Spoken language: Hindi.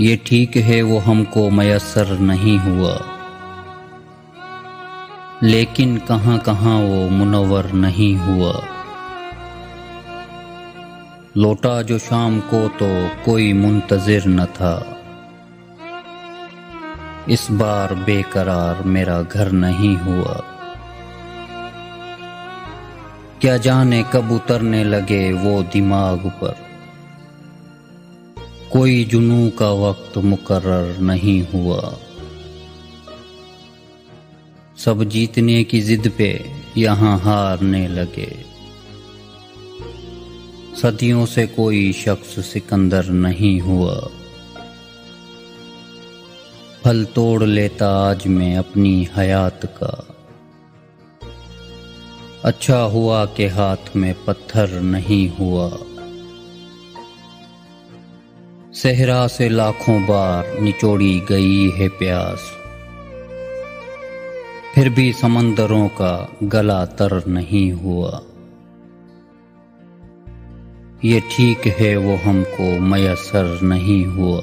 ये ठीक है वो हमको मयस्सर नहीं हुआ, लेकिन कहाँ कहाँ वो मुनव्वर नहीं हुआ। लौटा जो शाम को तो कोई मुंतजिर न था, इस बार बेकरार मेरा घर नहीं हुआ। क्या जाने कब उतरने लगे वो दिमाग पर, कोई जुनू का वक्त मुकर्रर नहीं हुआ। सब जीतने की जिद पे यहाँ हारने लगे, सदियों से कोई शख्स सिकंदर नहीं हुआ। फल तोड़ लेता आज मैं अपनी हयात का, अच्छा हुआ के हाथ में पत्थर नहीं हुआ। सहरा से लाखों बार निचोड़ी गई है प्यास, फिर भी समंदरों का गला तर नहीं हुआ। ये ठीक है वो हमको मयस्सर नहीं हुआ।